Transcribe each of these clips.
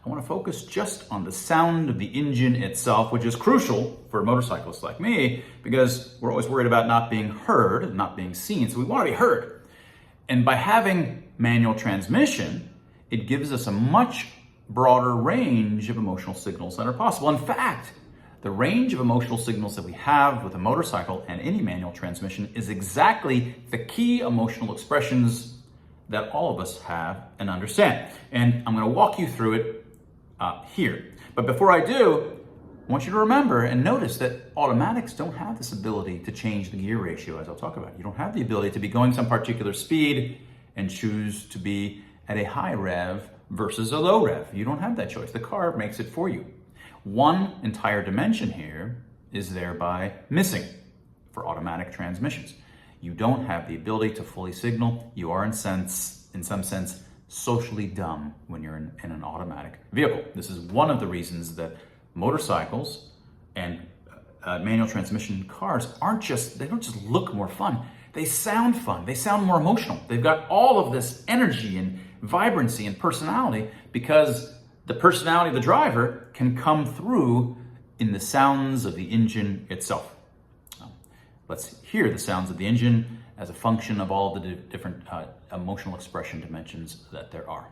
I want to focus just on the sound of the engine itself, which is crucial for motorcyclists like me because we're always worried about not being heard, not being seen, so we want to be heard. And by having manual transmission, it gives us a much broader range of emotional signals that are possible. In fact, the range of emotional signals that we have with a motorcycle and any manual transmission is exactly the key emotional expressions that all of us have and understand. And I'm going to walk you through it here. But before I do, I want you to remember and notice that automatics don't have this ability to change the gear ratio, as I'll talk about. You don't have the ability to be going some particular speed and choose to be at a high rev versus a low rev. You don't have that choice. The car makes it for you. One entire dimension here is thereby missing for automatic transmissions. You don't have the ability to fully signal. You are in some sense socially dumb when you're in an automatic vehicle. This is one of the reasons that motorcycles and manual transmission cars don't just look more fun. They sound fun. They sound more emotional. They've got all of this energy and vibrancy and personality because the personality of the driver can come through in the sounds of the engine itself. Let's hear the sounds of the engine as a function of all the different emotional expression dimensions that there are.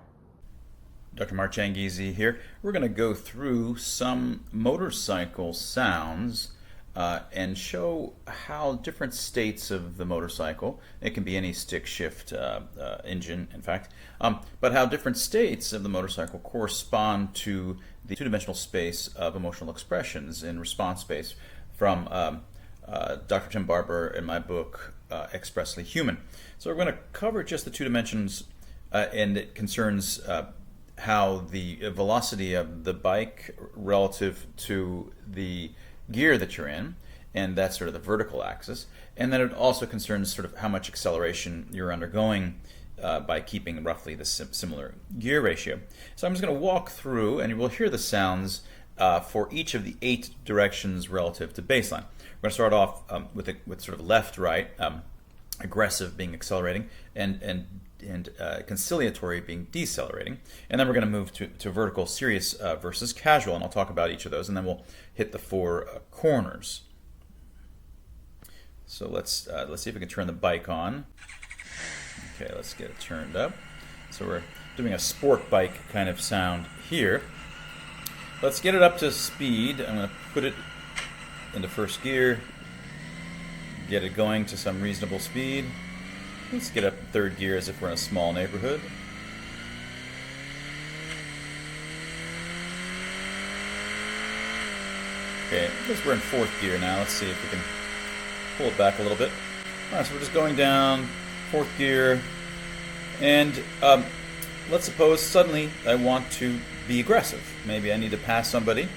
Dr. Mark Janghese here. We're going to go through some motorcycle sounds and show how different states of the motorcycle, it can be any stick shift engine in fact, but how different states of the motorcycle correspond to the two-dimensional space of emotional expressions in response space from Dr. Tim Barber in my book, Expressly Human. So we're going to cover just the two dimensions and it concerns how the velocity of the bike relative to the gear that you're in, and that's sort of the vertical axis, and then it also concerns sort of how much acceleration you're undergoing by keeping roughly the similar gear ratio. So I'm just going to walk through and you will hear the sounds for each of the 8 directions relative to baseline. We're going to start off with sort of left, right, aggressive being accelerating, and conciliatory being decelerating, and then we're going to move to vertical, serious versus casual, and I'll talk about each of those, and then we'll hit the 4 corners. So let's see if we can turn the bike on. Okay, let's get it turned up. So we're doing a sport bike kind of sound here. Let's get it up to speed. I'm going to put it into first gear, get it going to some reasonable speed. Let's get up in third gear as if we're in a small neighborhood. Okay, I guess we're in fourth gear now. Let's see if we can pull it back a little bit. Alright, so we're just going down, fourth gear, and let's suppose suddenly I want to be aggressive. Maybe I need to pass somebody,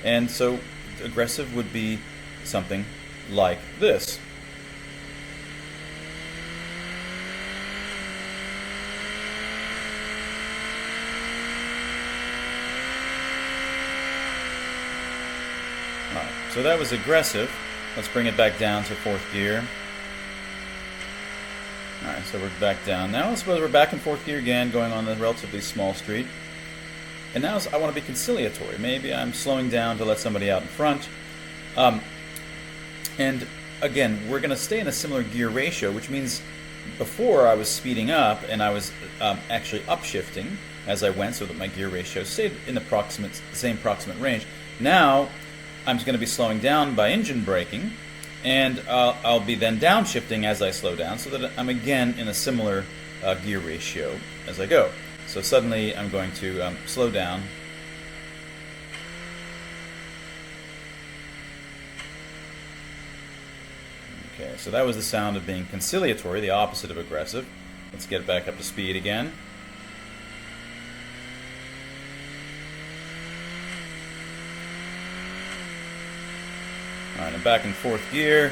and so aggressive would be something like this. Alright, so that was aggressive. Let's bring it back down to fourth gear. Alright, so we're back down. Now I suppose we're back in fourth gear again, going on a relatively small street. And now I want to be conciliatory. Maybe I'm slowing down to let somebody out in front. And again, we're going to stay in a similar gear ratio, which means before I was speeding up and I was actually upshifting as I went so that my gear ratio stayed in the same proximate range. Now I'm going to be slowing down by engine braking, and I'll be then downshifting as I slow down so that I'm again in a similar gear ratio as I go. So suddenly I'm going to slow down. Okay, so that was the sound of being conciliatory, the opposite of aggressive. Let's get it back up to speed again. Alright, I'm back in fourth gear.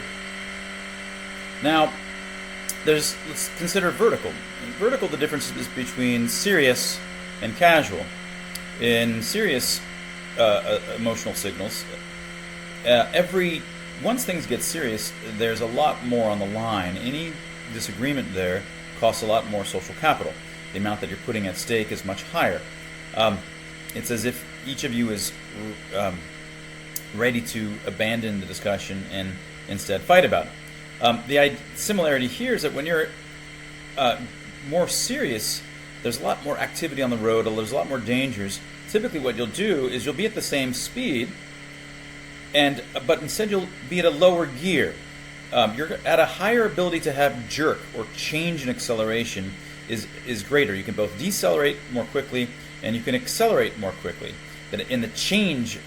Now, let's consider vertical. In vertical, the difference is between serious and casual. In serious emotional signals, once things get serious, there's a lot more on the line. Any disagreement there costs a lot more social capital. The amount that you're putting at stake is much higher. it's as if each of you is ready to abandon the discussion and instead fight about it. The similarity here is that when you're more serious, there's a lot more activity on the road, there's a lot more dangers. Typically what you'll do is you'll be at the same speed, but instead you'll be at a lower gear. You're at a higher ability to have jerk or change in acceleration is greater. You can both decelerate more quickly and you can accelerate more quickly. In the change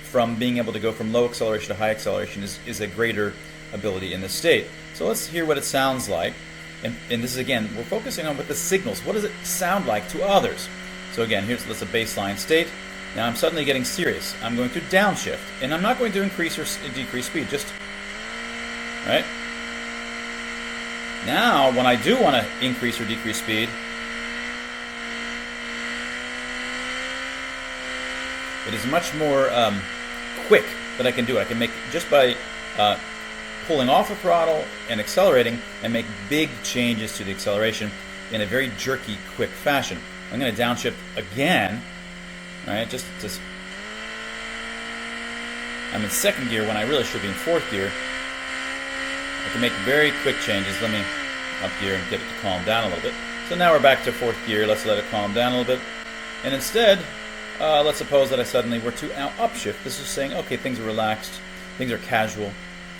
from being able to go from low acceleration to high acceleration is a greater ability in this state. So let's hear what it sounds like. And this is, again, we're focusing on what the signals. What does it sound like to others? So again, here's a baseline state. Now I'm suddenly getting serious. I'm going to downshift, and I'm not going to increase or decrease speed. Just right. Now, when I do want to increase or decrease speed, it is much more quick that I can do it. I can make, just by pulling off the throttle and accelerating, and make big changes to the acceleration in a very jerky, quick fashion. I'm going to downshift again. All right, just I'm in second gear when I really should be in fourth gear. I can make very quick changes. Let me up gear and get it to calm down a little bit. So now we're back to fourth gear. Let's let it calm down a little bit. And instead, let's suppose that I suddenly were to now upshift. This is saying, okay, things are relaxed, things are casual.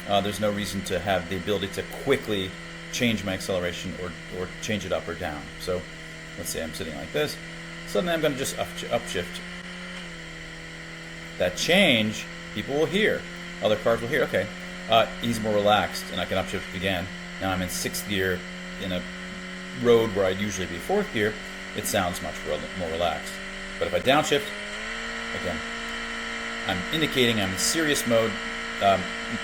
There's no reason to have the ability to quickly change my acceleration or change it up or down. So let's say I'm sitting like this. Suddenly I'm going to just upshift. That change, people will hear. Other cars will hear, okay, he's more relaxed, and I can upshift again. Now I'm in sixth gear in a road where I'd usually be fourth gear. It sounds much more relaxed. But if I downshift, again, I'm indicating I'm in serious mode.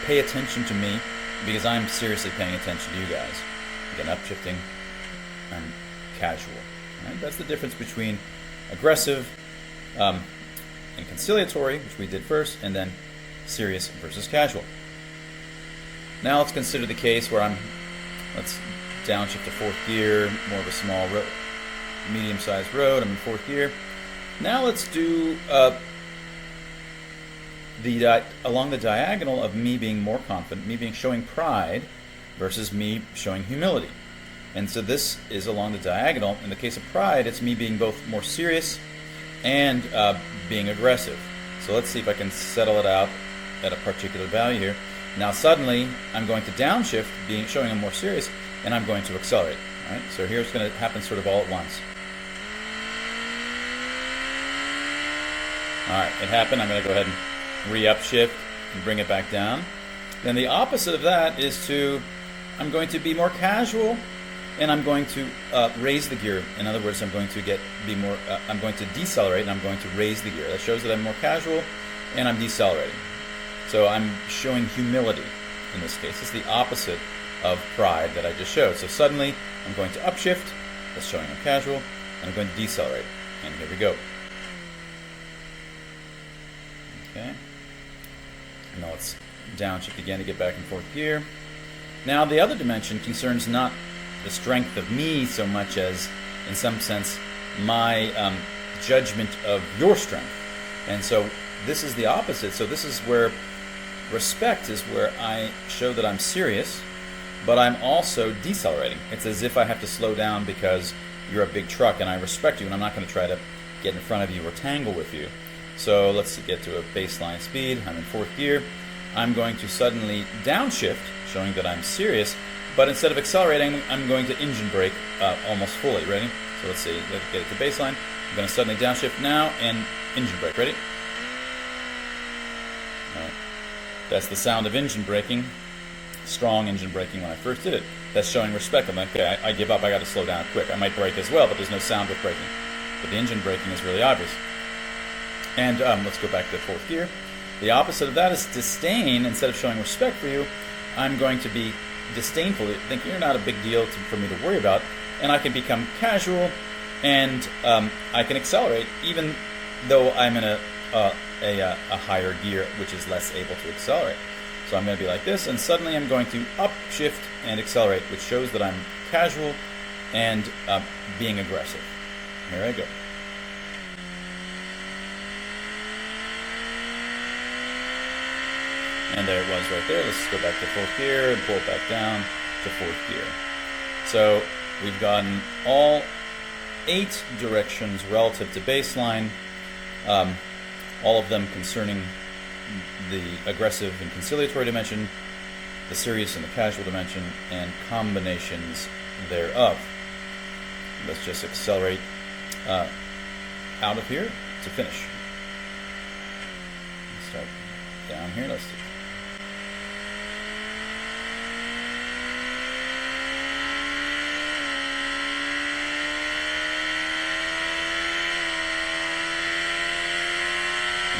Pay attention to me, because I'm seriously paying attention to you guys. Again, upshifting, I'm casual. Right? That's the difference between aggressive and conciliatory, which we did first, and then serious versus casual. Now let's consider the case where let's downshift to fourth gear, more of a small road, medium-sized road. I'm in fourth gear. Now let's do along the diagonal of me being more confident, me showing pride, versus me showing humility. And so this is along the diagonal. In the case of pride, it's me being both more serious and being aggressive. So let's see if I can settle it out at a particular value here. Now suddenly I'm going to downshift, showing I'm more serious, and I'm going to accelerate. All right? So here it's going to happen sort of all at once. All right, it happened. I'm going to go ahead and re-upshift and bring it back down. Then the opposite of that is I'm going to be more casual, and I'm going to raise the gear. In other words, I'm going to decelerate, and I'm going to raise the gear. That shows that I'm more casual, and I'm decelerating. So I'm showing humility in this case. It's the opposite of pride that I just showed. So suddenly I'm going to upshift, that's showing I'm casual, and I'm going to decelerate. And here we go. Okay. Now let's downshift again to get back in fourth gear. Now the other dimension concerns not the strength of me so much as, in some sense, my judgment of your strength. And so this is the opposite. So this is where respect is where I show that I'm serious, but I'm also decelerating. It's as if I have to slow down because you're a big truck and I respect you, and I'm not going to try to get in front of you or tangle with you. So let's get to a baseline speed. I'm in fourth gear. I'm going to suddenly downshift, showing that I'm serious, but instead of accelerating, I'm going to engine brake almost fully. Ready? So let's see. Let's get it to baseline. I'm going to suddenly downshift now and engine brake. Ready? All right. That's the sound of engine braking. Strong engine braking when I first did it. That's showing respect. I'm like, okay, I give up. I got to slow down quick. I might brake as well, but there's no sound with braking. But the engine braking is really obvious. And let's go back to fourth gear. The opposite of that is disdain. Instead of showing respect for you, I'm going to be disdainful, thinking you're not a big deal for me to worry about, and I can become casual, and I can accelerate, even though I'm in a higher gear, which is less able to accelerate. So I'm going to be like this, and suddenly I'm going to upshift and accelerate, which shows that I'm casual and being aggressive. Here I go. And there it was right there. Let's go back to fourth gear and pull it back down to fourth gear. So we've gotten all 8 directions relative to baseline, all of them concerning the aggressive and conciliatory dimension, the serious and the casual dimension, and combinations thereof. Let's just accelerate out of here to finish. Let's start down here. Let's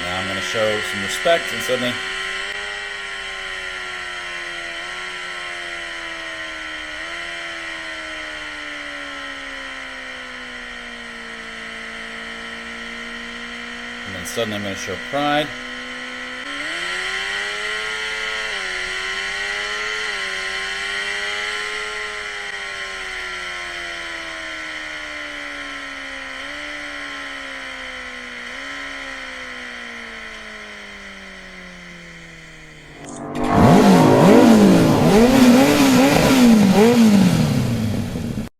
Now I'm going to show some respect, and suddenly I'm going to show pride.